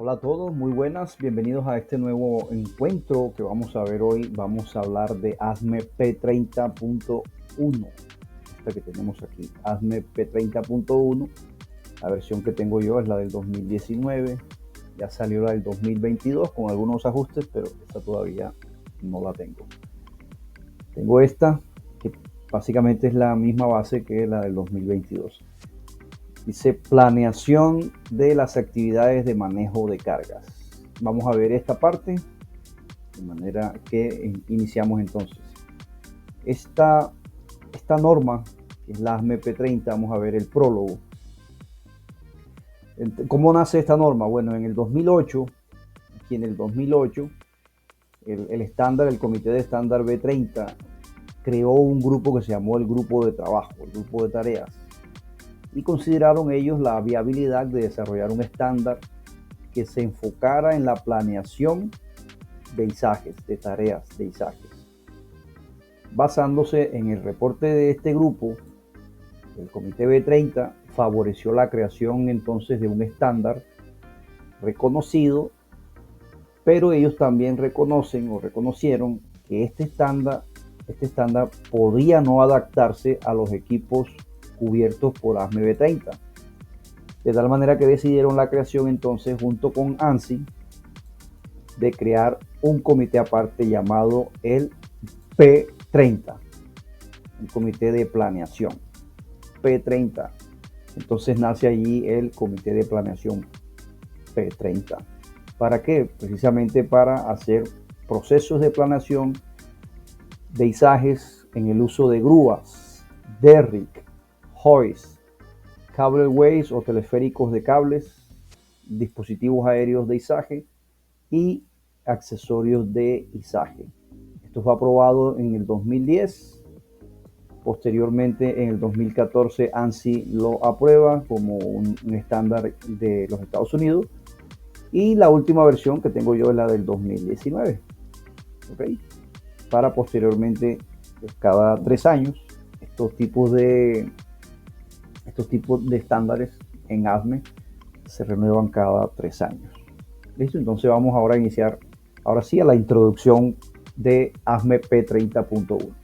Hola a todos, muy buenas, bienvenidos a este nuevo encuentro que vamos a ver hoy. Vamos a hablar de ASME P30.1, esta que tenemos aquí, ASME P30.1. La versión que tengo yo es la del 2019, ya salió la del 2022 con algunos ajustes, pero esta todavía no la tengo. Tengo esta, que básicamente es la misma base que la del 2022. Dice planeación de las actividades de manejo de cargas. Vamos a ver esta parte, de manera que iniciamos entonces. Esta norma, que es la ASME P30, vamos a ver el prólogo. ¿Cómo nace esta norma? Bueno, en el 2008, aquí en el 2008, el estándar, el comité de estándar B30 creó un grupo que se llamó el grupo de trabajo, el grupo de tareas, y consideraron ellos la viabilidad de desarrollar un estándar que se enfocara en la planeación de izajes, de tareas de izajes. Basándose en el reporte de este grupo, el Comité B30 favoreció la creación entonces de un estándar reconocido, pero ellos también reconocieron que este estándar podía no adaptarse a los equipos cubiertos por ASME B30. De tal manera que decidieron la creación entonces junto con ANSI de crear un comité aparte llamado el P30, el comité de planeación P30. Entonces nace allí el comité de planeación P30. ¿Para qué? Precisamente para hacer procesos de planeación de izajes en el uso de grúas, derrick, hoist, cableways o teleféricos de cables, dispositivos aéreos de izaje y accesorios de izaje. Esto fue aprobado en el 2010. Posteriormente, en el 2014, ANSI lo aprueba como un estándar de los Estados Unidos. Y la última versión que tengo yo es la del 2019. ¿Okay? Para posteriormente, cada 3 años, estos tipos de estándares en ASME se renuevan cada 3 años. ¿Listo? Entonces vamos ahora a iniciar, ahora sí, a la introducción de ASME P30.1.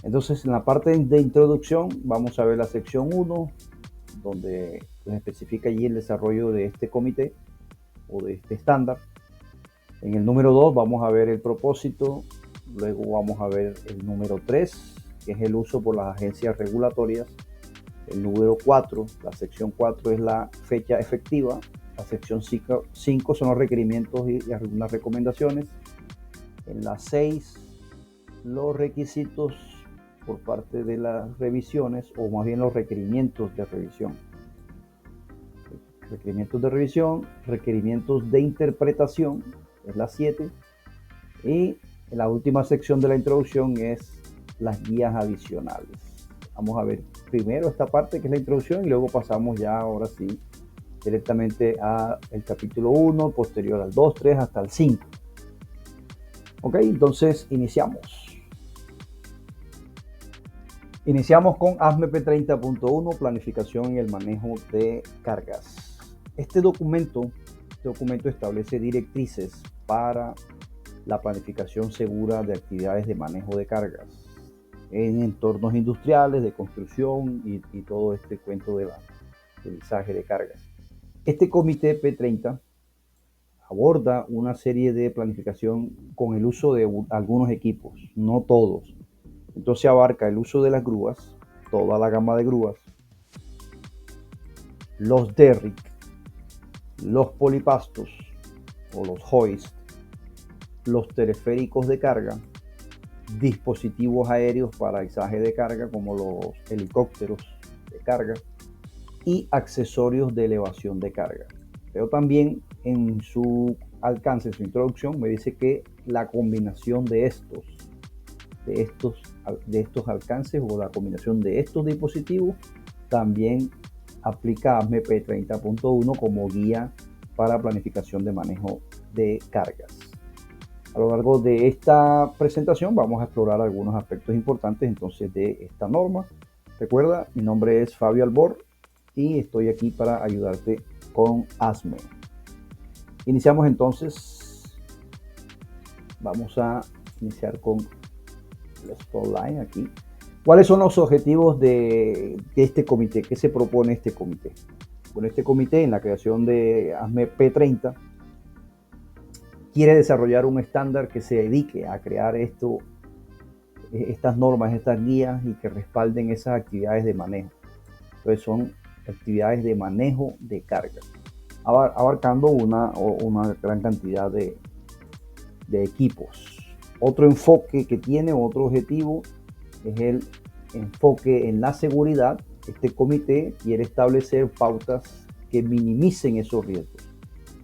Entonces, en la parte de introducción vamos a ver la sección 1, donde se especifica allí el desarrollo de este comité o de este estándar. En el número 2 vamos a ver el propósito, luego vamos a ver el número 3, que es el uso por las agencias regulatorias. El número 4, la sección 4 es la fecha efectiva. La sección 5 son los requerimientos y algunas recomendaciones. En la 6, los requisitos por parte de las revisiones, o más bien los requerimientos de revisión. Requerimientos de revisión, requerimientos de interpretación, es la 7. Y la última sección de la introducción es las guías adicionales. Vamos a ver primero esta parte que es la introducción y luego pasamos ya ahora sí directamente al capítulo 1, posterior al 2, 3 hasta el 5. Ok, entonces iniciamos. Iniciamos con ASME P30.1, planificación y el manejo de cargas. Este documento establece directrices para la planificación segura de actividades de manejo de cargas en entornos industriales, de construcción y todo este cuento del izaje de cargas. Este comité P30 aborda una serie de planificación con el uso de algunos equipos, no todos. Entonces abarca el uso de las grúas, toda la gama de grúas, los derrick, los polipastos o los hoist, los teleféricos de carga, dispositivos aéreos para izaje de carga como los helicópteros de carga y accesorios de elevación de carga. Pero también en su alcance, en su introducción, me dice que la combinación de estos alcances o la combinación de estos dispositivos también aplica ASME P30.1 como guía para planificación de manejo de cargas. A lo largo de esta presentación vamos a explorar algunos aspectos importantes entonces de esta norma. Recuerda, mi nombre es Fabio Albor y estoy aquí para ayudarte con ASME. Iniciamos entonces. Vamos a iniciar con el Spotlight aquí. ¿Cuáles son los objetivos de este comité? ¿Qué se propone este comité? Bueno, este comité en la creación de ASME P30 quiere desarrollar un estándar que se dedique a crear estas normas, estas guías y que respalden esas actividades de manejo. Entonces son actividades de manejo de carga, abarcando una gran cantidad de equipos. Otro enfoque que tiene, otro objetivo, es el enfoque en la seguridad. Este comité quiere establecer pautas que minimicen esos riesgos.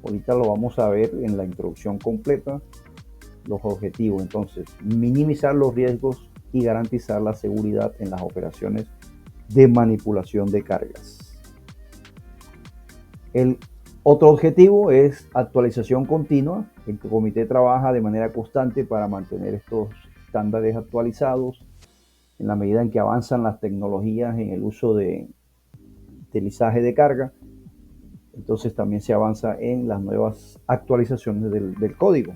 Ahorita lo vamos a ver en la introducción completa, los objetivos. Entonces, minimizar los riesgos y garantizar la seguridad en las operaciones de manipulación de cargas. El otro objetivo es actualización continua. El comité trabaja de manera constante para mantener estos estándares actualizados en la medida en que avanzan las tecnologías en el uso de utilizaje de carga. Entonces también se avanza en las nuevas actualizaciones del código.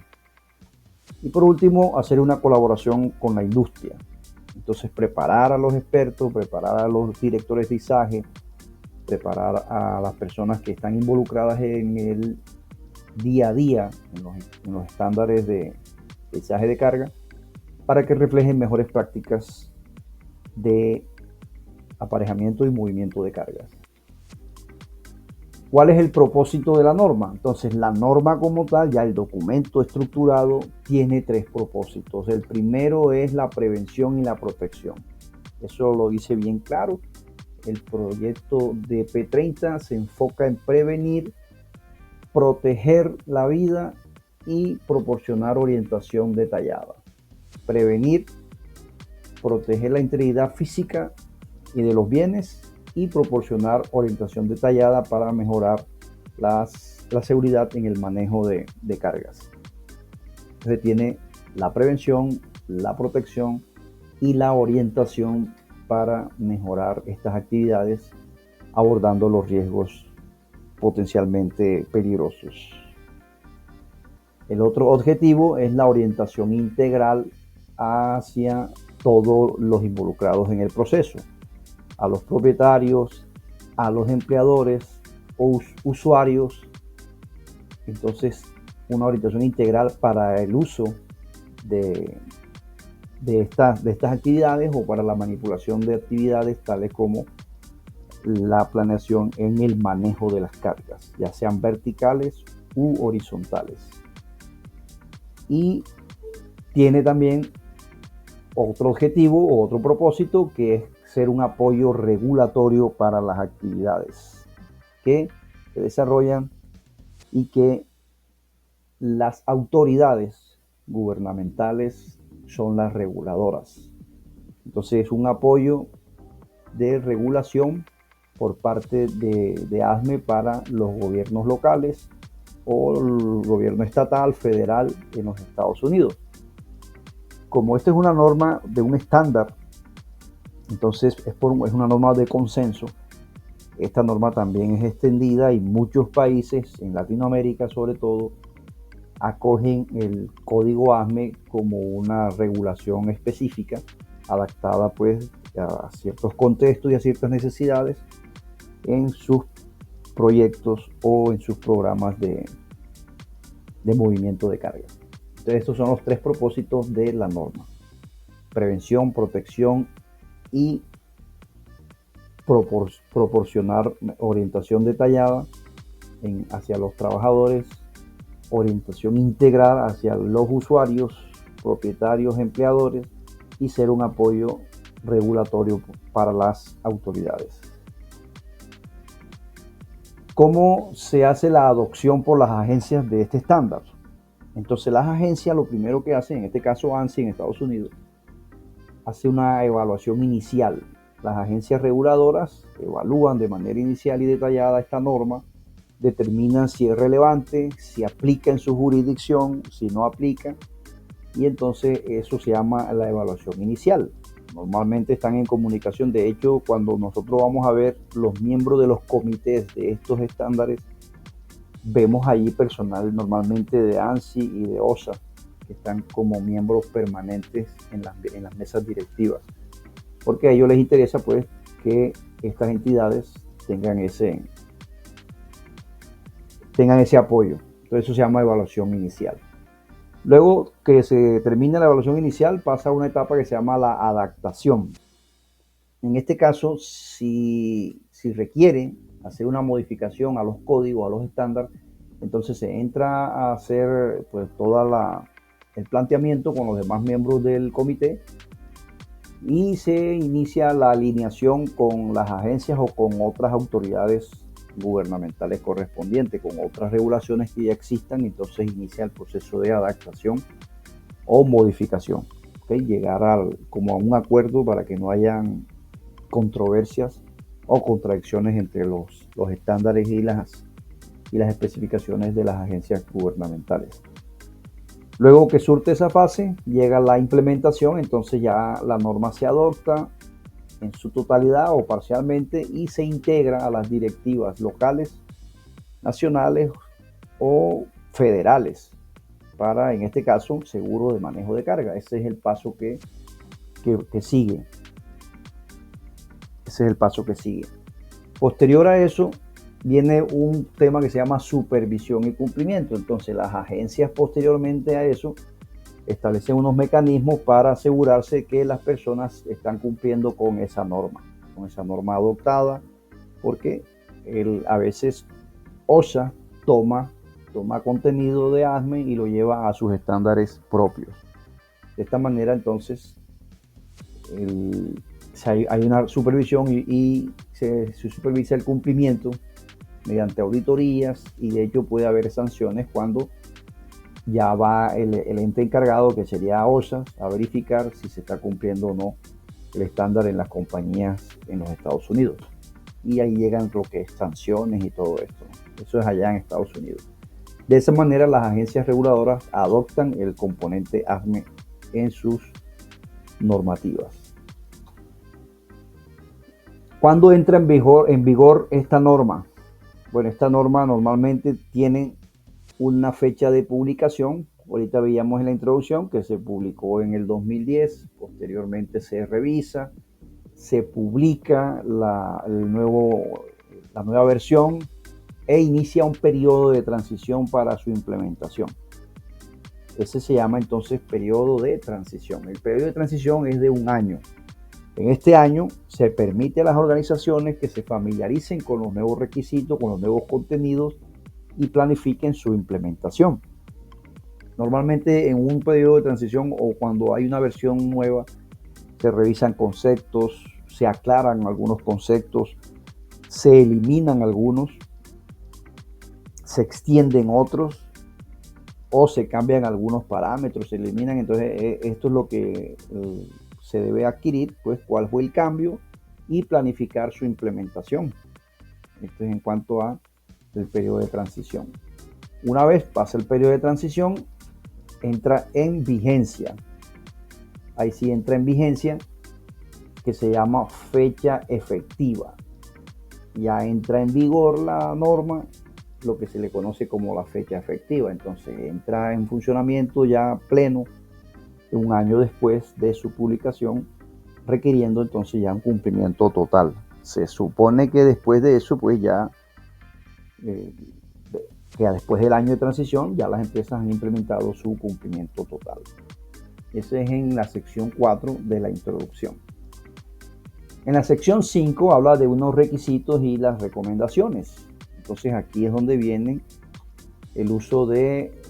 Y por último, hacer una colaboración con la industria. Entonces preparar a los expertos, preparar a los directores de izaje, preparar a las personas que están involucradas en el día a día, en los estándares de izaje de carga, para que reflejen mejores prácticas de aparejamiento y movimiento de cargas. ¿Cuál es el propósito de la norma? Entonces, la norma como tal, ya el documento estructurado, tiene tres propósitos. El primero es la prevención y la protección. Eso lo dice bien claro. El proyecto de P30 se enfoca en prevenir, proteger la vida y proporcionar orientación detallada. Prevenir, proteger la integridad física y de los bienes y proporcionar orientación detallada para mejorar la seguridad en el manejo de cargas. Entonces tiene la prevención, la protección y la orientación para mejorar estas actividades, abordando los riesgos potencialmente peligrosos. El otro objetivo es la orientación integral hacia todos los involucrados en el proceso, a los propietarios, a los empleadores o usuarios. Entonces, una orientación integral para el uso de estas actividades o para la manipulación de actividades tales como la planeación en el manejo de las cargas, ya sean verticales u horizontales. Y tiene también otro objetivo o otro propósito, que es ser un apoyo regulatorio para las actividades que se desarrollan y que las autoridades gubernamentales son las reguladoras. Entonces es un apoyo de regulación por parte de ASME para los gobiernos locales o el gobierno estatal, federal en los Estados Unidos. Como esta es una norma de un estándar, entonces es una norma de consenso. Esta norma también es extendida y muchos países, en Latinoamérica sobre todo, acogen el código ASME como una regulación específica, adaptada pues a ciertos contextos y a ciertas necesidades en sus proyectos o en sus programas de movimiento de carga. Entonces estos son los tres propósitos de la norma: prevención, protección y proporcionar orientación detallada hacia los trabajadores, orientación integral hacia los usuarios, propietarios, empleadores, y ser un apoyo regulatorio para las autoridades. ¿Cómo se hace la adopción por las agencias de este estándar? Entonces las agencias lo primero que hacen, en este caso ANSI en Estados Unidos, hace una evaluación inicial. Las agencias reguladoras evalúan de manera inicial y detallada esta norma, determinan si es relevante, si aplica en su jurisdicción, si no aplica, y entonces eso se llama la evaluación inicial. Normalmente están en comunicación. De hecho, cuando nosotros vamos a ver los miembros de los comités de estos estándares, vemos allí personal normalmente de ANSI y de OSA, que están como miembros permanentes en las mesas directivas, porque a ellos les interesa pues que estas entidades tengan ese apoyo. Entonces eso se llama evaluación inicial. Luego que se termina la evaluación inicial, pasa a una etapa que se llama la adaptación. En este caso, si requiere hacer una modificación a los códigos, a los estándares, entonces se entra a hacer pues el planteamiento con los demás miembros del comité y se inicia la alineación con las agencias o con otras autoridades gubernamentales correspondientes, con otras regulaciones que ya existan. Entonces inicia el proceso de adaptación o modificación, ¿okay? Llegar como a un acuerdo para que no hayan controversias o contradicciones entre los estándares y las especificaciones de las agencias gubernamentales. Luego que surte esa fase, llega la implementación. Entonces ya la norma se adopta en su totalidad o parcialmente y se integra a las directivas locales, nacionales o federales para, en este caso, seguro de manejo de carga. Ese es el paso que sigue. Ese es el paso que sigue. Posterior a eso viene un tema que se llama supervisión y cumplimiento. Entonces las agencias posteriormente a eso establecen unos mecanismos para asegurarse que las personas están cumpliendo con esa norma adoptada, porque a veces OSHA toma contenido de ASME y lo lleva a sus estándares propios. De esta manera entonces hay una supervisión y se supervisa el cumplimiento mediante auditorías, y de hecho puede haber sanciones cuando ya va el ente encargado, que sería OSHA, a verificar si se está cumpliendo o no el estándar en las compañías en los Estados Unidos. Y ahí llegan lo que es sanciones y todo esto, ¿no? Eso es allá en Estados Unidos. De esa manera las agencias reguladoras adoptan el componente ASME en sus normativas. ¿Cuándo entra en vigor esta norma? Bueno, esta norma normalmente tiene una fecha de publicación. Ahorita veíamos en la introducción que se publicó en el 2010, posteriormente se revisa, se publica la nueva versión e inicia un periodo de transición para su implementación. Ese se llama entonces periodo de transición. El periodo de transición es de un año. En este año se permite a las organizaciones que se familiaricen con los nuevos requisitos, con los nuevos contenidos y planifiquen su implementación. Normalmente en un periodo de transición o cuando hay una versión nueva, se revisan conceptos, se aclaran algunos conceptos, se eliminan algunos, se extienden otros o se cambian algunos parámetros, se eliminan. Entonces esto es lo que se debe adquirir, pues cuál fue el cambio y planificar su implementación. Esto es en cuanto a el periodo de transición. Una vez pasa el periodo de transición, entra en vigencia. Ahí sí entra en vigencia, que se llama fecha efectiva. Ya entra en vigor la norma, lo que se le conoce como la fecha efectiva. Entonces entra en funcionamiento ya pleno un año después de su publicación, requiriendo entonces ya un cumplimiento total. Se supone que después de eso, pues ya después del año de transición, ya las empresas han implementado su cumplimiento total. Ese es en la sección 4 de la introducción. En la sección 5 habla de unos requisitos y las recomendaciones. Entonces aquí es donde viene el uso de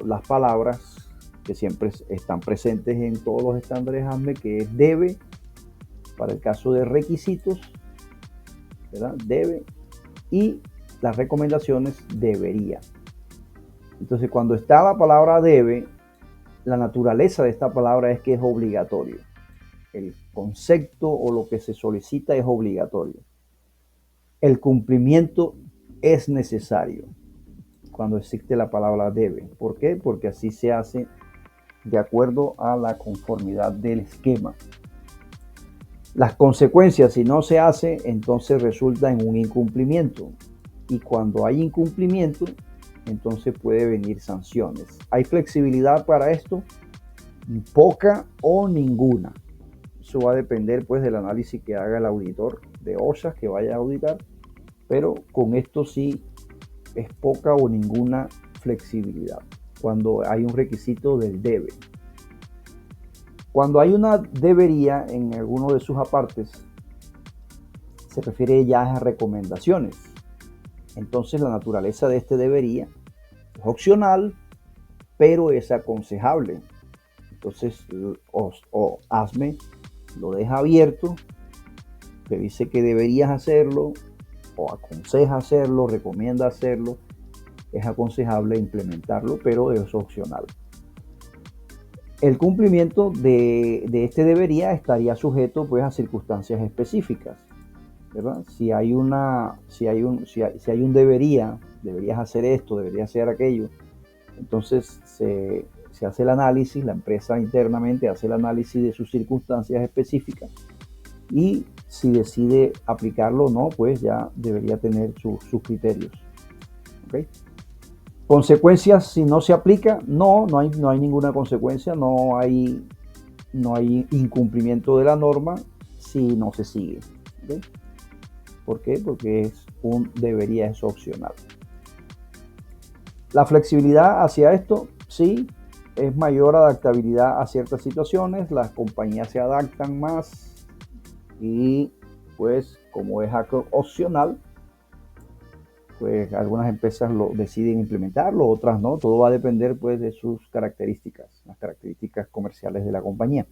las palabras que siempre están presentes en todos los estándares ASME, que es debe, para el caso de requisitos, ¿verdad? Debe, y las recomendaciones debería. Entonces cuando está la palabra debe, la naturaleza de esta palabra es que es obligatorio. El concepto o lo que se solicita es obligatorio. El cumplimiento es necesario cuando existe la palabra debe. ¿Por qué? Porque así se hace de acuerdo a la conformidad del esquema. Las consecuencias, si no se hace, entonces resulta en un incumplimiento. Y cuando hay incumplimiento, entonces puede venir sanciones. ¿Hay flexibilidad para esto? Poca o ninguna. Eso va a depender pues del análisis que haga el auditor de OSHA que vaya a auditar, pero con esto sí es poca o ninguna flexibilidad cuando hay un requisito del debe. Cuando hay una debería en alguno de sus apartes, se refiere ya a recomendaciones. Entonces la naturaleza de este debería es opcional, pero es aconsejable. Entonces ASME lo deja abierto, te dice que deberías hacerlo, o aconseja hacerlo, recomienda hacerlo. Es aconsejable implementarlo, pero es opcional. El cumplimiento de este debería estaría sujeto pues a circunstancias específicas, ¿verdad? Si hay un deberías hacer esto, deberías hacer aquello, entonces se hace el análisis, la empresa internamente hace el análisis de sus circunstancias específicas y si decide aplicarlo o no, pues ya debería tener sus criterios. ¿Okay? ¿Consecuencias si no se aplica? No hay ninguna consecuencia, no hay incumplimiento de la norma si no se sigue. ¿Okay? ¿Por qué? Porque es debería, es opcional. La flexibilidad hacia esto, sí, es mayor adaptabilidad a ciertas situaciones, las compañías se adaptan más y pues como es algo opcional, pues algunas empresas lo deciden implementarlo, otras no, todo va a depender pues de sus características, las características comerciales de la compañía.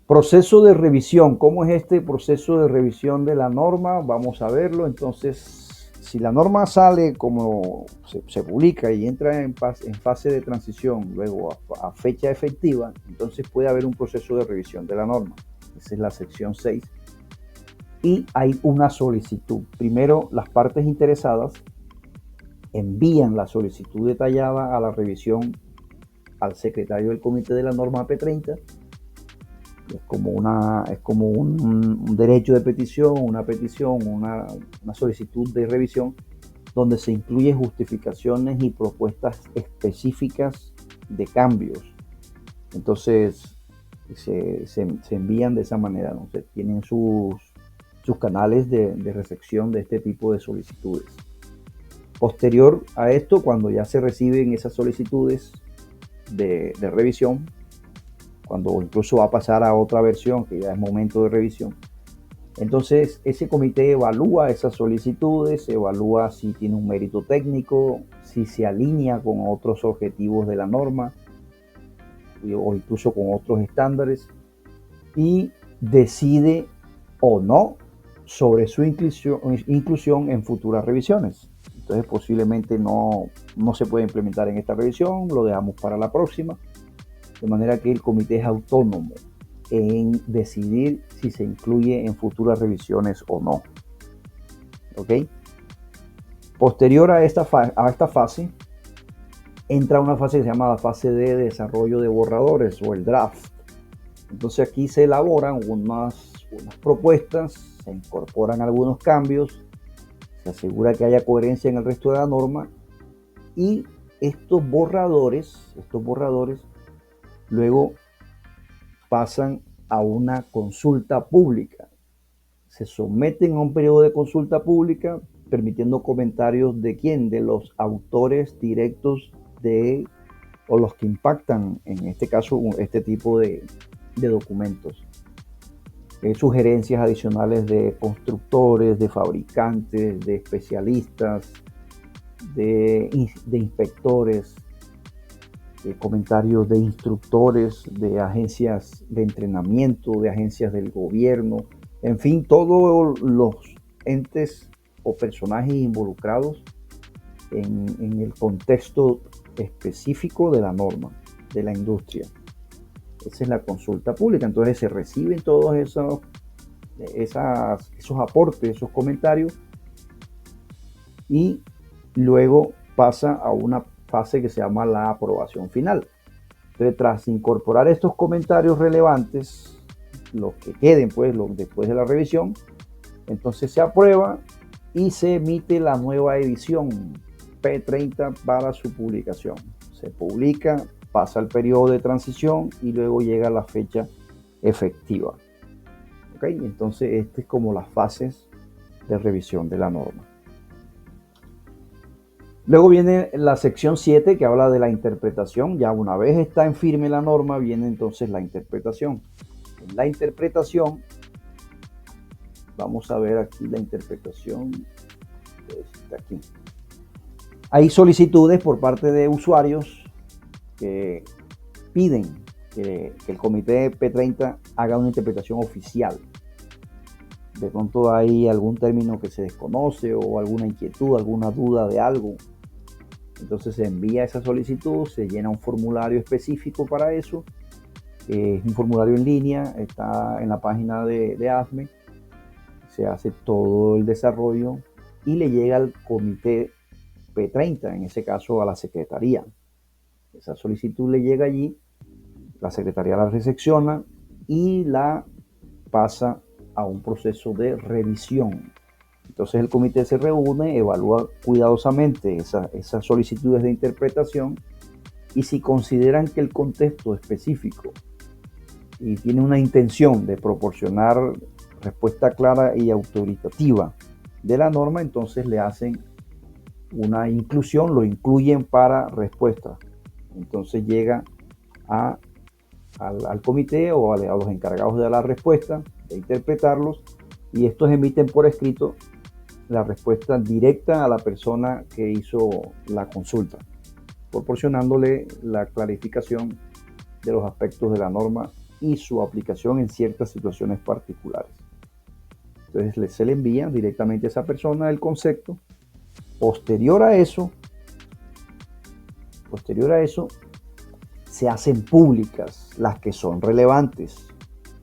Proceso de revisión, ¿cómo es este proceso de revisión de la norma? Vamos a verlo. Entonces, si la norma sale como se publica y entra en fase de transición, luego a fecha efectiva, entonces puede haber un proceso de revisión de la norma. Esa es la sección 6. Y hay una solicitud. Primero, las partes interesadas envían la solicitud detallada a la revisión al secretario del comité de la norma P30. Es como un derecho de petición, una solicitud de revisión donde se incluyen justificaciones y propuestas específicas de cambios. Entonces se envían de esa manera, ¿no? Se tienen sus canales de recepción de este tipo de solicitudes. Posterior a esto, cuando ya se reciben esas solicitudes de revisión, cuando incluso va a pasar a otra versión, que ya es momento de revisión, entonces ese comité evalúa esas solicitudes, evalúa si tiene un mérito técnico, si se alinea con otros objetivos de la norma o incluso con otros estándares y decide o no sobre su inclusión en futuras revisiones. Entonces posiblemente no se puede implementar en esta revisión, lo dejamos para la próxima, de manera que el comité es autónomo en decidir si se incluye en futuras revisiones o no. ¿Ok? Posterior a esta fase, entra una fase que se llama la fase de desarrollo de borradores o el draft. Entonces aquí se elaboran unas propuestas, se incorporan algunos cambios, se asegura que haya coherencia en el resto de la norma y estos borradores luego pasan a una consulta pública. Se someten a un periodo de consulta pública permitiendo comentarios de quién, de los autores directos o los que impactan, en este caso, este tipo de documentos. Sugerencias adicionales de constructores, de fabricantes, de especialistas, de inspectores, comentarios de instructores, de agencias de entrenamiento, de agencias del gobierno, en fin, todos los entes o personajes involucrados en el contexto específico de la norma, de la industria. Esa es la consulta pública. Entonces se reciben todos esos aportes, esos comentarios y luego pasa a una fase que se llama la aprobación final. Entonces, tras incorporar estos comentarios relevantes, los que queden pues después de la revisión, entonces se aprueba y se emite la nueva edición P30 para su publicación. Se publica, pasa el periodo de transición y luego llega la fecha efectiva. ¿Ok? Entonces, este es como las fases de revisión de la norma. Luego viene la sección 7 que habla de la interpretación. Ya una vez está en firme la norma, viene entonces la interpretación. En la interpretación, vamos a ver aquí la interpretación. Está aquí. Hay solicitudes por parte de usuarios que piden que el comité P30 haga una interpretación oficial. De pronto hay algún término que se desconoce o alguna inquietud, alguna duda de algo. Entonces se envía esa solicitud, se llena un formulario específico para eso. Es un formulario en línea, está en la página de ASME. Se hace todo el desarrollo y le llega al comité P30, en ese caso a la secretaría. Esa solicitud le llega allí, la secretaría la recepciona y la pasa a un proceso de revisión. Entonces el comité se reúne, evalúa cuidadosamente esas solicitudes de interpretación y si consideran que el contexto específico y tiene una intención de proporcionar respuesta clara y autoritativa de la norma, entonces le hacen una inclusión, lo incluyen para respuesta. Entonces llega al comité o a los encargados de la respuesta, de interpretarlos, y estos emiten por escrito la respuesta directa a la persona que hizo la consulta, proporcionándole la clarificación de los aspectos de la norma y su aplicación en ciertas situaciones particulares. Entonces se le envía directamente a esa persona el concepto. Posterior a eso, se hacen públicas las que son relevantes,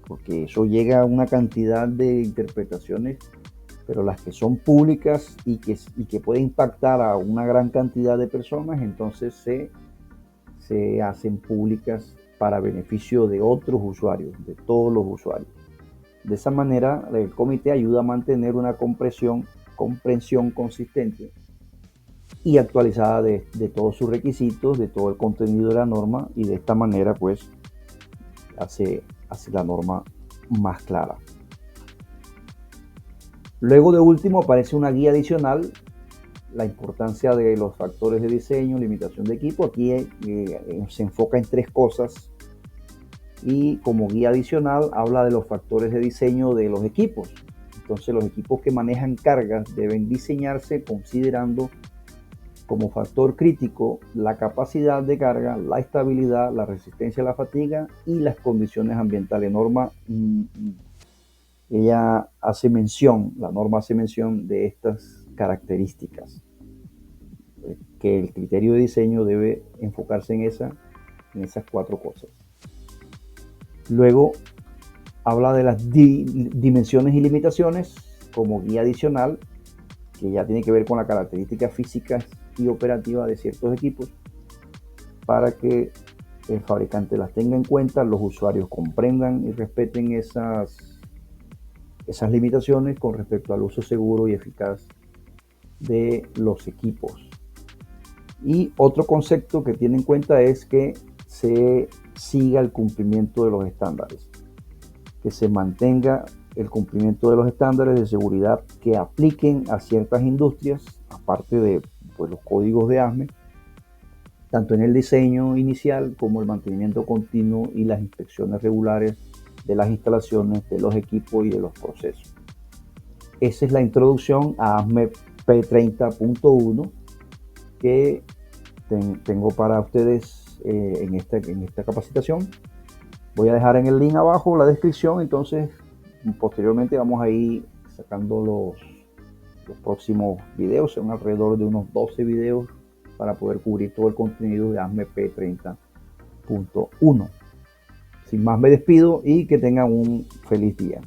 porque eso llega a una cantidad de interpretaciones, pero las que son públicas y que puede impactar a una gran cantidad de personas, entonces se hacen públicas para beneficio de otros usuarios, de todos los usuarios. De esa manera, el comité ayuda a mantener una comprensión consistente y actualizada de todos sus requisitos, de todo el contenido de la norma, y de esta manera pues hace la norma más clara. Luego, de último, aparece una guía adicional, la importancia de los factores de diseño, limitación de equipo. Aquí se enfoca en 3 cosas y como guía adicional habla de los factores de diseño de los equipos. Entonces los equipos que manejan cargas deben diseñarse considerando como factor crítico la capacidad de carga, la estabilidad, la resistencia a la fatiga y las condiciones ambientales. La norma hace mención de estas características, que el criterio de diseño debe enfocarse en esas 4 cosas. Luego habla de las dimensiones y limitaciones como guía adicional, que ya tiene que ver con las características físicas y operativas de ciertos equipos, para que el fabricante las tenga en cuenta, los usuarios comprendan y respeten esas limitaciones con respecto al uso seguro y eficaz de los equipos. Y otro concepto que tiene en cuenta es que se siga el cumplimiento de los estándares, que se mantenga el cumplimiento de los estándares de seguridad que apliquen a ciertas industrias, aparte de los códigos de ASME, tanto en el diseño inicial como el mantenimiento continuo y las inspecciones regulares de las instalaciones, de los equipos y de los procesos. Esa es la introducción a ASME P30.1 que tengo para ustedes en esta capacitación. Voy a dejar en el link abajo la descripción, entonces posteriormente vamos a ir sacando los próximos videos, son alrededor de unos 12 videos para poder cubrir todo el contenido de ASME P30.1. Sin más me despido y que tengan un feliz día.